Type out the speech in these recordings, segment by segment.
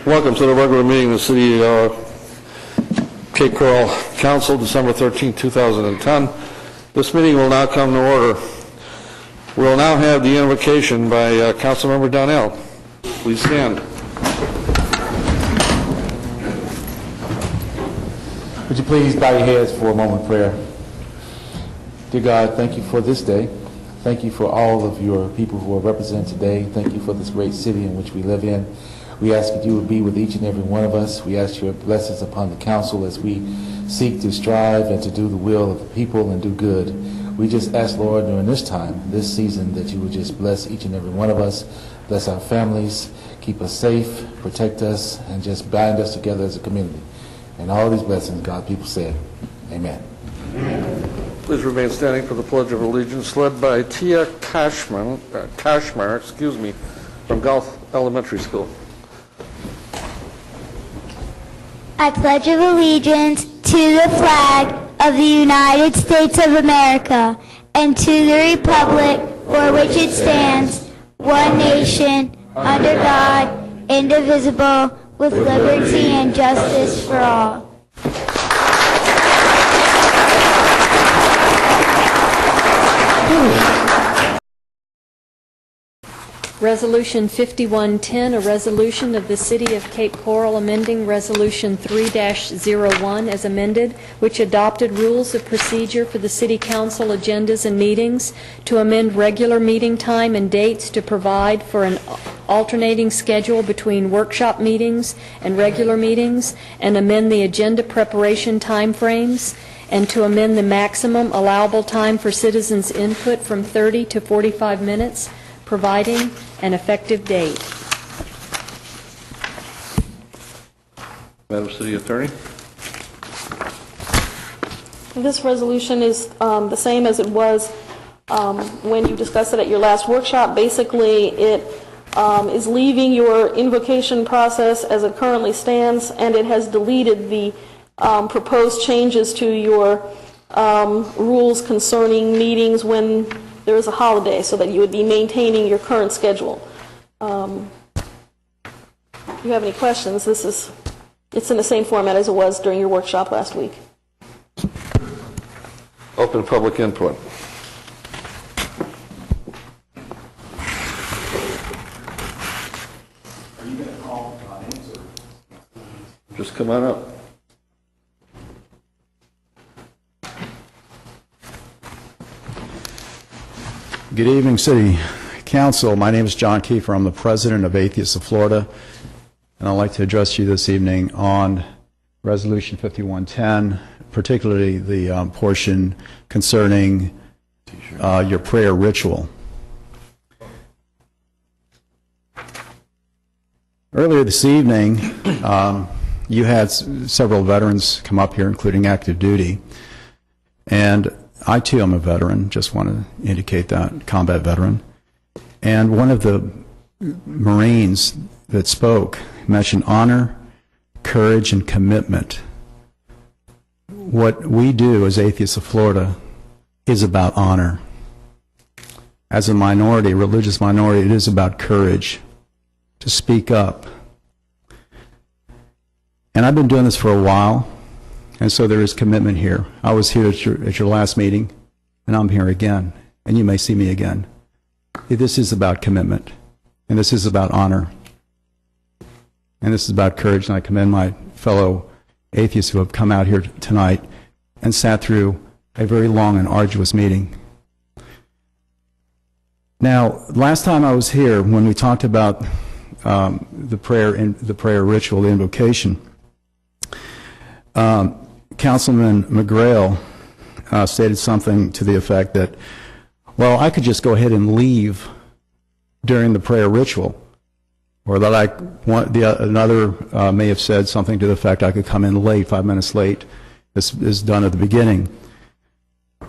Welcome to the regular meeting of the City Cape Coral Council, December 13, 2010. This meeting will now come to order. We will now have the invocation by Councilmember Donnell. Please stand. Would you please bow your heads for a moment of prayer? Dear God, thank you for this day. Thank you for all of your people who are represented today. Thank you for this great city in which we live in. We ask that you would be with each and every one of us. We ask your blessings upon the council as we seek to strive and to do the will of the people and do good. We just ask, Lord, during this time, this season, that you would just bless each and every one of us, bless our families, keep us safe, protect us, and just bind us together as a community. And all these blessings, God, people said, amen. Please remain standing for the Pledge of Allegiance, led by Tia Kashmar, from Gulf Elementary School. I pledge of allegiance to the flag of the United States of America and to the republic for which it stands, one nation, under God, indivisible, with liberty and justice for all. Resolution 5110, a resolution of the City of Cape Coral amending Resolution 3-01 as amended, which adopted rules of procedure for the City Council agendas and meetings, to amend regular meeting time and dates to provide for an alternating schedule between workshop meetings and regular meetings, and amend the agenda preparation timeframes, and to amend the maximum allowable time for citizens' input from 30 to 45 minutes, providing an effective date. Madam City Attorney. This resolution is the same as it was when you discussed it at your last workshop. Basically, it is leaving your invocation process as it currently stands, and it has deleted the proposed changes to your rules concerning meetings when there is a holiday, so that you would be maintaining your current schedule. If you have any questions, it's in the same format as it was during your workshop last week. Open public input. Are you going to call names or? Just come on up. Good evening, City Council. My name is John Kiefer. I'm the president of Atheists of Florida, and I'd like to address you this evening on Resolution 5110, particularly the portion concerning your prayer ritual. Earlier this evening, you had several veterans come up here, including active duty, and I, too, am a veteran, just want to indicate that, combat veteran. And one of the Marines that spoke mentioned honor, courage, and commitment. What we do as Atheists of Florida is about honor. As a minority, religious minority, it is about courage to speak up. And I've been doing this for a while. And so there is commitment here. I was here at your last meeting, and I'm here again, and you may see me again. This is about commitment, and this is about honor, and this is about courage, and I commend my fellow atheists who have come out here tonight and sat through a very long and arduous meeting. Now, last time I was here, when we talked about the prayer ritual, the invocation, Councilman McGrail stated something to the effect that, well, I could just go ahead and leave during the prayer ritual, or that another may have said something to the effect I could come in late, 5 minutes late. This is done at the beginning.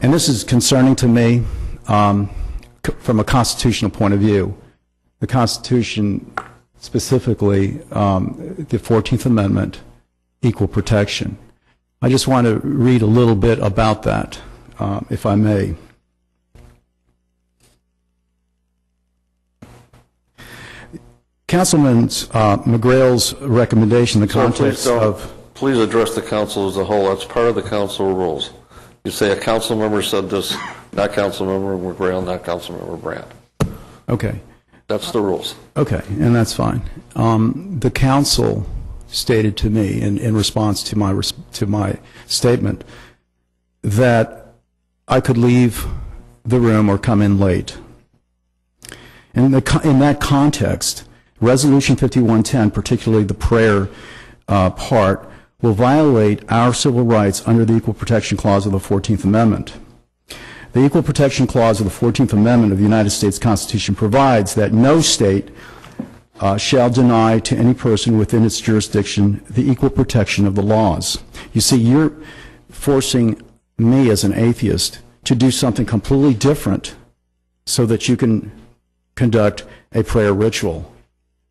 And this is concerning to me from a constitutional point of view. The Constitution, specifically the 14th Amendment, equal protection. I just want to read a little bit about that, if I may. Councilman McGrail's recommendation, the Sir, context of... Please address the council as a whole. That's part of the council rules. You say a council member said this, not council member McGrail, not council member Brandt. Okay. That's the rules. Okay, and that's fine. The council stated to me in response to my statement that I could leave the room or come in late. In that context, Resolution 5110, particularly the prayer part, will violate our civil rights under the Equal Protection Clause of the 14th Amendment. The Equal Protection Clause of the 14th Amendment of the United States Constitution provides that no state shall deny to any person within its jurisdiction the equal protection of the laws. You see, you're forcing me as an atheist to do something completely different so that you can conduct a prayer ritual.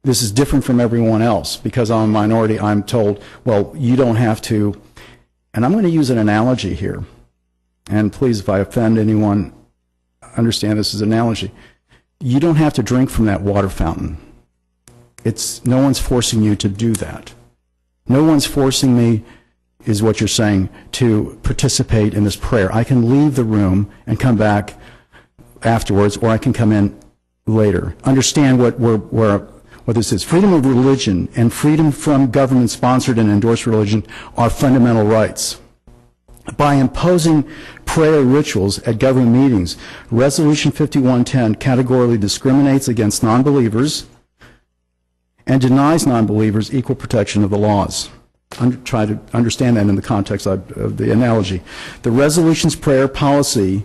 This is different from everyone else. Because I'm a minority, I'm told, well, you don't have to, and I'm going to use an analogy here. And please, if I offend anyone, understand this is an analogy. You don't have to drink from that water fountain. No one's forcing you to do that. No one's forcing me, is what you're saying, to participate in this prayer. I can leave the room and come back afterwards, or I can come in later. Understand what this is. Freedom of religion and freedom from government-sponsored and endorsed religion are fundamental rights. By imposing prayer rituals at government meetings, Resolution 5110 categorically discriminates against non-believers and denies non-believers equal protection of the laws. Try to understand that in the context of the analogy. The resolution's prayer policy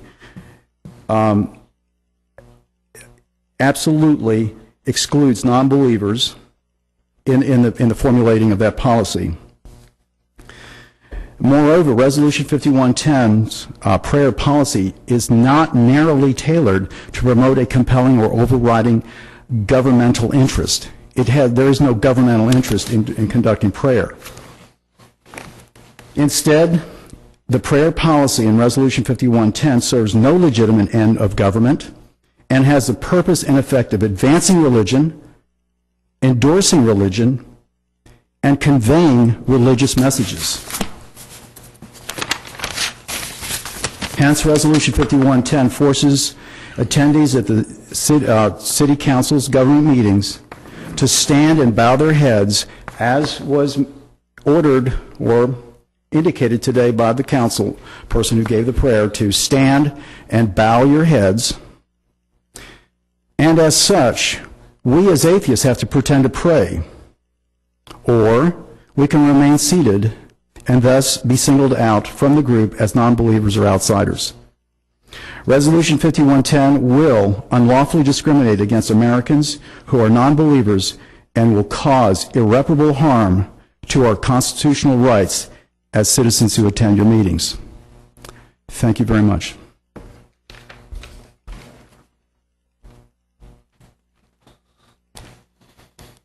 absolutely excludes non-believers in the formulating of that policy. Moreover, Resolution 5110's prayer policy is not narrowly tailored to promote a compelling or overriding governmental interest. There is no governmental interest in conducting prayer. Instead, the prayer policy in Resolution 5110 serves no legitimate end of government and has the purpose and effect of advancing religion, endorsing religion, and conveying religious messages. Hence, Resolution 5110 forces attendees at the city council's government meetings to stand and bow their heads, as was ordered or indicated today by the council person who gave the prayer, to stand and bow your heads. And as such, we as atheists have to pretend to pray, or we can remain seated and thus be singled out from the group as non-believers or outsiders. Resolution 5110 will unlawfully discriminate against Americans who are non-believers and will cause irreparable harm to our constitutional rights as citizens who attend your meetings. Thank you very much.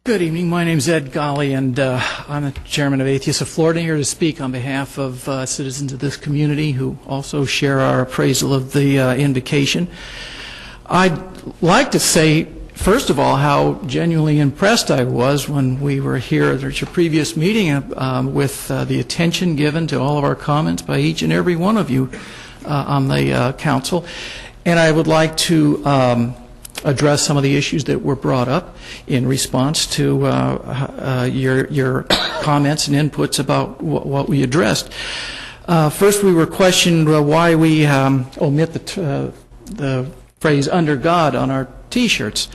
Good evening. My name is Ed Golly, and I'm the chairman of Atheists of Florida, here to speak on behalf of citizens of this community who also share our appraisal of the invocation. I'd like to say, first of all, how genuinely impressed I was when we were here at your previous meeting with the attention given to all of our comments by each and every one of you on the council. And I would like to address some of the issues that were brought up in response to your comments and inputs about what we addressed. First, we were questioned why we omit the phrase "under God" on our T-shirts.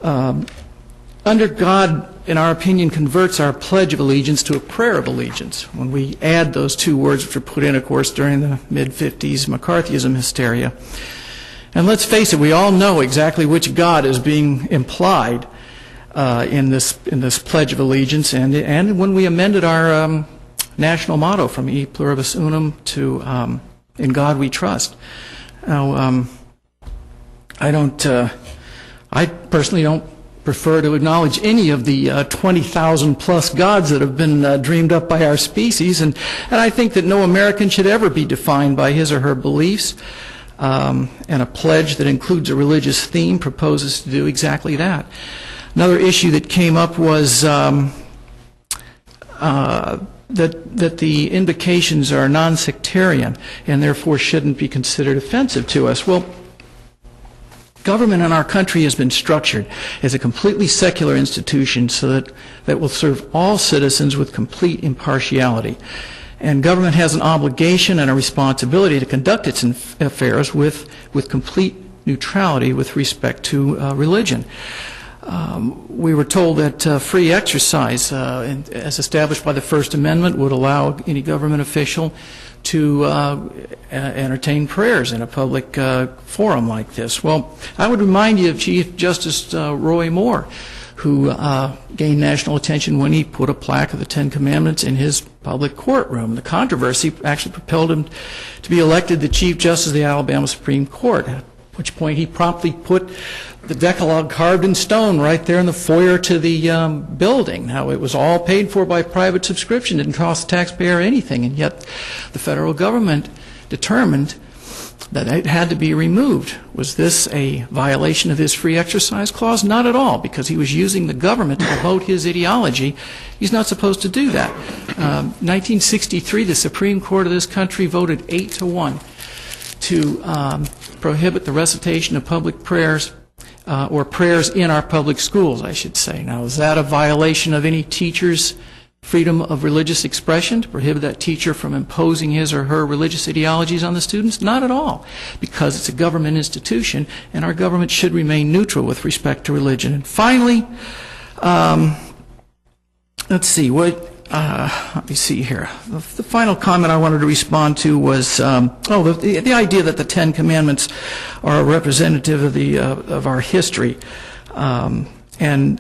Under God, in our opinion, converts our Pledge of Allegiance to a prayer of allegiance. When we add those two words, which were put in, of course, during the mid-'50s McCarthyism hysteria. And let's face it, we all know exactly which God is being implied in this Pledge of Allegiance, and when we amended our national motto from E Pluribus Unum to In God We Trust. Now, I personally don't prefer to acknowledge any of the 20,000 plus gods that have been dreamed up by our species, and I think that no American should ever be defined by his or her beliefs. And a pledge that includes a religious theme proposes to do exactly that. Another issue that came up was that the invocations are non-sectarian and therefore shouldn't be considered offensive to us. Well, government in our country has been structured as a completely secular institution so that will serve all citizens with complete impartiality. And government has an obligation and a responsibility to conduct its affairs with complete neutrality with respect to religion. We were told that free exercise, as established by the First Amendment, would allow any government official to entertain prayers in a public forum like this. Well, I would remind you of Chief Justice Roy Moore, who gained national attention when he put a plaque of the Ten Commandments in his public courtroom. The controversy actually propelled him to be elected the Chief Justice of the Alabama Supreme Court, at which point he promptly put the Decalogue carved in stone right there in the foyer to the building. Now, it was all paid for by private subscription, didn't cost the taxpayer anything, and yet the federal government determined that it had to be removed. Was this a violation of his free exercise clause? Not at all, because he was using the government to promote his ideology. He's not supposed to do that. 1963, the Supreme Court of this country voted 8-1 to prohibit the recitation of public prayers or prayers in our public schools, I should say. Now, is that a violation of any teacher's freedom of religious expression, to prohibit that teacher from imposing his or her religious ideologies on the students? Not at all, because it's a government institution, and our government should remain neutral with respect to religion. And finally, let's see, let me see here. The final comment I wanted to respond to was, the idea that the Ten Commandments are a representative of our history, and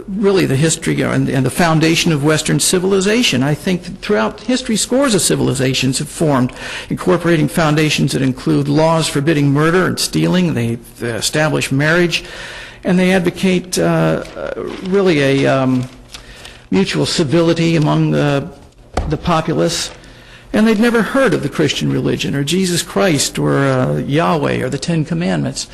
really the history and the foundation of Western civilization. I think that throughout history, scores of civilizations have formed, incorporating foundations that include laws forbidding murder and stealing. They establish marriage, and they advocate really a mutual civility among the populace. And they'd never heard of the Christian religion or Jesus Christ or Yahweh or the Ten Commandments.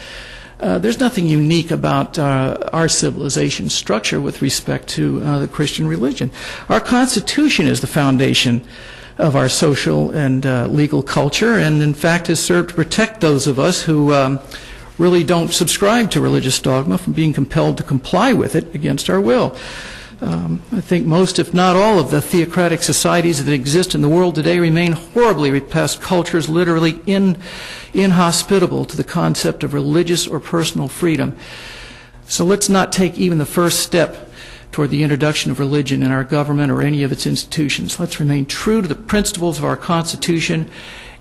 There's nothing unique about our civilization structure with respect to the Christian religion. Our Constitution is the foundation of our social and legal culture, and in fact has served to protect those of us who really don't subscribe to religious dogma from being compelled to comply with it against our will. I think most, if not all, of the theocratic societies that exist in the world today remain horribly repressed cultures, literally inhospitable to the concept of religious or personal freedom. So let's not take even the first step toward the introduction of religion in our government or any of its institutions. Let's remain true to the principles of our Constitution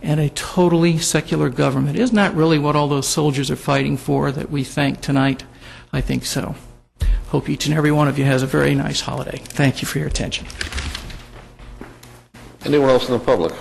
and a totally secular government. Isn't that really what all those soldiers are fighting for that we thank tonight? I think so. Hope each and every one of you has a very nice holiday. Thank you for your attention. Anyone else in the public?